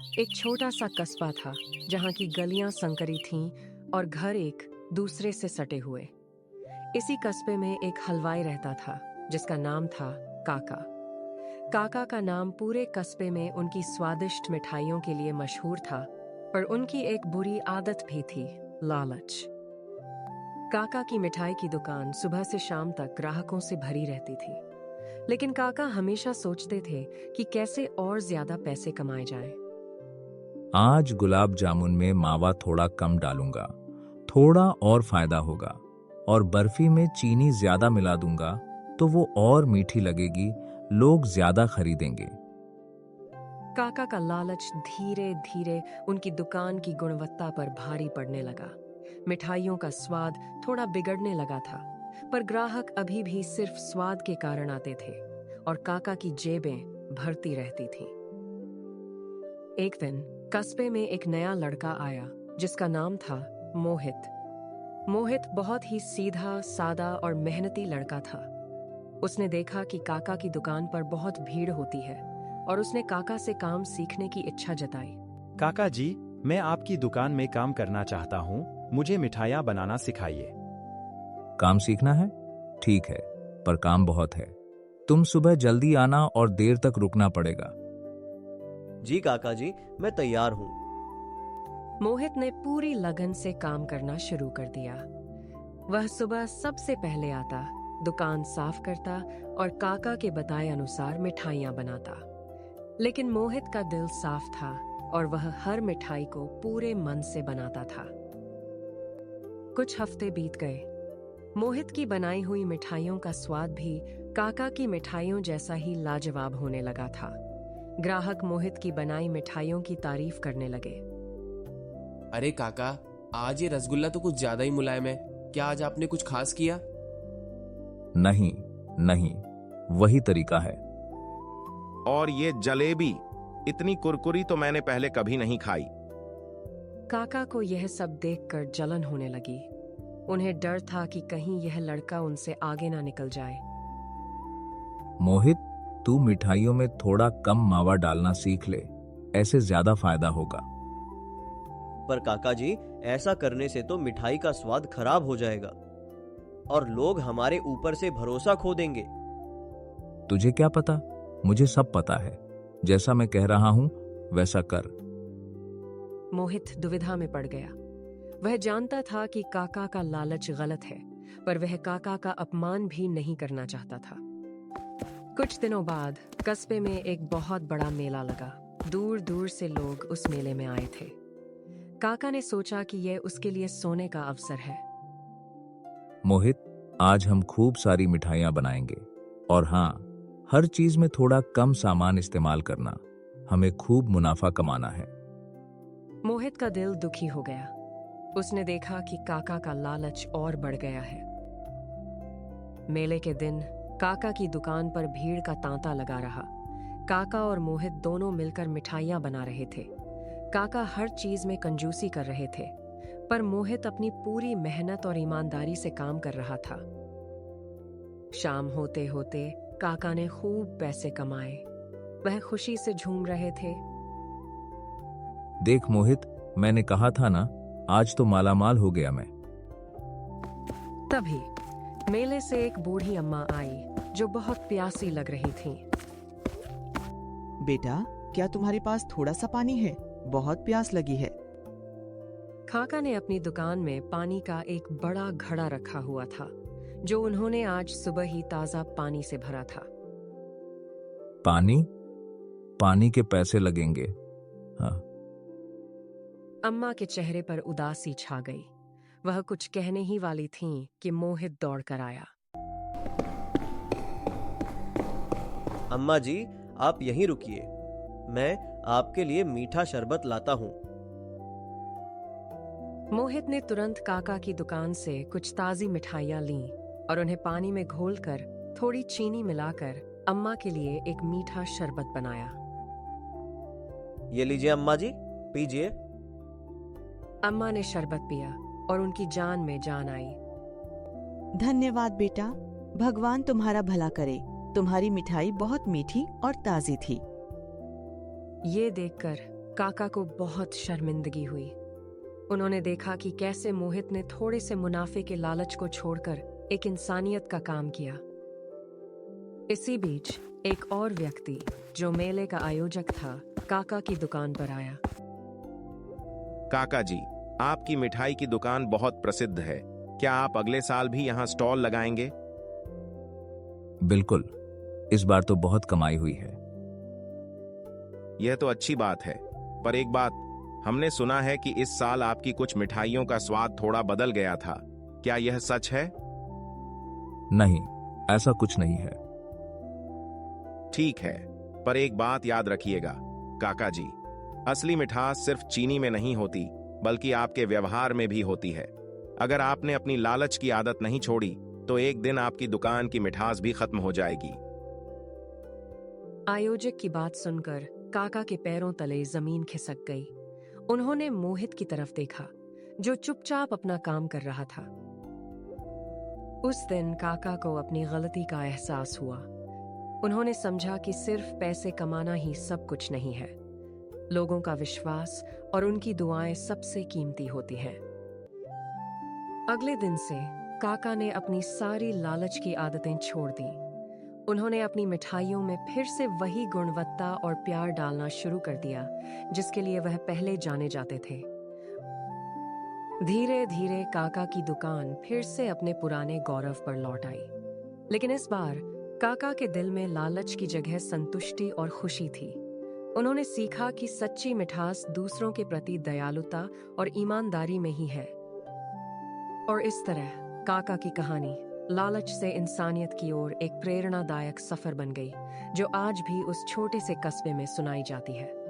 एक छोटा सा कस्बा था जहाँ की गलियां संकरी थीं और घर एक दूसरे से सटे हुए। इसी कस्बे में एक हलवाई रहता था जिसका नाम था काका। काका का नाम पूरे कस्बे में उनकी स्वादिष्ट मिठाइयों के लिए मशहूर था, पर उनकी एक बुरी आदत भी थी, लालच। काका की मिठाई की दुकान सुबह से शाम तक ग्राहकों से भरी रहती थी, लेकिन काका हमेशा सोचते थे कि कैसे और ज्यादा पैसे कमाए जाएं। आज गुलाब जामुन में मावा थोड़ा कम डालूंगा, थोड़ा और फायदा होगा। और बर्फी में चीनी ज्यादा मिला दूंगा तो वो और मीठी लगेगी, लोग ज्यादा खरीदेंगे। काका का लालच धीरे धीरे उनकी दुकान की गुणवत्ता पर भारी पड़ने लगा। मिठाइयों का स्वाद थोड़ा बिगड़ने लगा था, पर ग्राहक अभी भी सिर्फ स्वाद के कारण आते थे और काका की जेबें भरती रहती थीं। एक दिन कस्बे में एक नया लड़का आया जिसका नाम था मोहित। मोहित बहुत ही सीधा, सादा और मेहनती लड़का था। उसने देखा कि काका की दुकान पर बहुत भीड़ होती है और उसने काका से काम सीखने की इच्छा जताई। काका जी, मैं आपकी दुकान में काम करना चाहता हूँ, मुझे मिठाइयाँ बनाना सिखाइए। काम सीखना है? ठीक है, पर काम बहुत है। तुम सुबह जल्दी आना और देर तक रुकना पड़ेगा। जी काका जी, मैं तैयार हूँ। मोहित ने पूरी लगन से काम करना शुरू कर दिया। वह सुबह सबसे पहले आता, दुकान साफ करता और काका के बताए अनुसार मिठाइयाँ बनाता। लेकिन मोहित का दिल साफ था और वह हर मिठाई को पूरे मन से बनाता था। कुछ हफ्ते बीत गए। मोहित की बनाई हुई मिठाइयों का स्वाद भी काका की मिठाइयों जैसा ही लाजवाब होने लगा था। ग्राहक मोहित की बनाई मिठाइयों की तारीफ करने लगे। अरे काका, आज ये रसगुल्ला तो कुछ ज्यादा ही मुलायम है। क्या आज आपने कुछ खास किया? नहीं नहीं, वही तरीका है। और ये जलेबी, इतनी कुरकुरी तो मैंने पहले कभी नहीं खाई। काका को यह सब देखकर जलन होने लगी। उन्हें डर था कि कहीं यह लड़का उनसे आगे ना निकल जाए। मोहित, तू मिठाइयों में थोड़ा कम मावा डालना सीख ले, ऐसे ज्यादा फायदा होगा। पर काका जी, ऐसा करने से तो मिठाई का स्वाद खराब हो जाएगा और लोग हमारे ऊपर से भरोसा खो देंगे। तुझे क्या पता? मुझे सब पता है। जैसा मैं कह रहा हूं वैसा कर। मोहित दुविधा में पड़ गया। वह जानता था कि काका का लालच गलत है, पर वह काका का अपमान भी नहीं करना चाहता था। कुछ दिनों बाद कस्बे में एक बहुत बड़ा मेला लगा। दूर दूर से लोग उस मेले में आए थे। काका ने सोचा कि यह उसके लिए सोने का अवसर है। मोहित, आज हम खूब सारी मिठाइयां बनाएंगे, और हाँ, हर चीज में थोड़ा कम सामान इस्तेमाल करना। हमें खूब मुनाफा कमाना है। मोहित का दिल दुखी हो गया। उसने देखा कि काका का लालच और बढ़ गया है। मेले के दिन काका की दुकान पर भीड़ का तांता लगा रहा। काका और मोहित दोनों मिलकर मिठाइयाँ बना रहे थे। काका हर चीज में कंजूसी कर रहे थे, पर मोहित अपनी पूरी मेहनत और ईमानदारी से काम कर रहा था। शाम होते होते काका ने खूब पैसे कमाए। वह खुशी से झूम रहे थे। देख मोहित, मैंने कहा था ना, आज तो मालामाल हो गया मैं। तभी मेले से एक बूढ़ी अम्मा आई जो बहुत प्यासी लग रही थी। बेटा, क्या तुम्हारे पास थोड़ा सा पानी है? बहुत प्यास लगी है। काका ने अपनी दुकान में पानी का एक बड़ा घड़ा रखा हुआ था, जो उन्होंने आज सुबह ही ताजा पानी से भरा था। पानी? पानी के पैसे लगेंगे। हाँ। अम्मा के चेहरे पर उदासी छा गई। वह कुछ कहने ही वाली थीं कि मोहित दौड़कर आया। अम्मा जी, आप यहीं रुकिए, मैं आपके लिए मीठा शरबत लाता हूँ। मोहित ने तुरंत काका की दुकान से कुछ ताजी मिठाइयाँ लीं और उन्हें पानी में घोलकर थोड़ी चीनी मिलाकर अम्मा के लिए एक मीठा शरबत बनाया। ये लीजिए अम्मा जी, पीजिए। अम्मा ने शरबत पिया और उनकी जान में जान आई। धन्यवाद बेटा, भगवान तुम्हारा भला करे। तुम्हारी मिठाई बहुत मीठी और ताजी थी। ये देखकर काका को बहुत शर्मिंदगी हुई। उन्होंने देखा कि कैसे मोहित ने थोड़े से मुनाफे के लालच को छोड़कर एक इंसानियत का काम किया। इसी बीच एक और व्यक्ति जो मेले का आयोजक था, काका की दुकान पर आया। काका जी, आपकी मिठाई की दुकान बहुत प्रसिद्ध है। क्या आप अगले साल भी यहाँ स्टॉल लगाएंगे? बिल्कुल, इस बार तो बहुत कमाई हुई है। यह तो अच्छी बात है, पर एक बात, हमने सुना है कि इस साल आपकी कुछ मिठाइयों का स्वाद थोड़ा बदल गया था। क्या यह सच है? नहीं, ऐसा कुछ नहीं है। ठीक है, पर एक बात याद रखिएगा काका जी, असली मिठास सिर्फ चीनी में नहीं होती, बल्कि आपके व्यवहार में भी होती है। अगर आपने अपनी लालच की आदत नहीं छोड़ी, तो एक दिन आपकी दुकान की मिठास भी खत्म हो जाएगी। आयोजक की बात सुनकर काका के पैरों तले जमीन खिसक गई। उन्होंने मोहित की तरफ देखा, जो चुपचाप अपना काम कर रहा था। उस दिन काका को अपनी गलती का एहसास हुआ। उन्होंने समझा कि सिर्फ पैसे कमाना ही सब कुछ नहीं है। लोगों का विश्वास और उनकी दुआएं सबसे कीमती होती हैं। अगले दिन से काका ने अपनी सारी लालच की आदतें छोड़ दी। उन्होंने अपनी मिठाइयों में फिर से वही गुणवत्ता और प्यार डालना शुरू कर दिया, जिसके लिए वह पहले जाने जाते थे। धीरे धीरे काका की दुकान फिर से अपने पुराने गौरव पर लौट आई। लेकिन इस बार काका के दिल में लालच की जगह संतुष्टि और खुशी थी। उन्होंने सीखा कि सच्ची मिठास दूसरों के प्रति दयालुता और ईमानदारी में ही है। और इस तरह काका की कहानी लालच से इंसानियत की ओर एक प्रेरणादायक सफर बन गई, जो आज भी उस छोटे से कस्बे में सुनाई जाती है।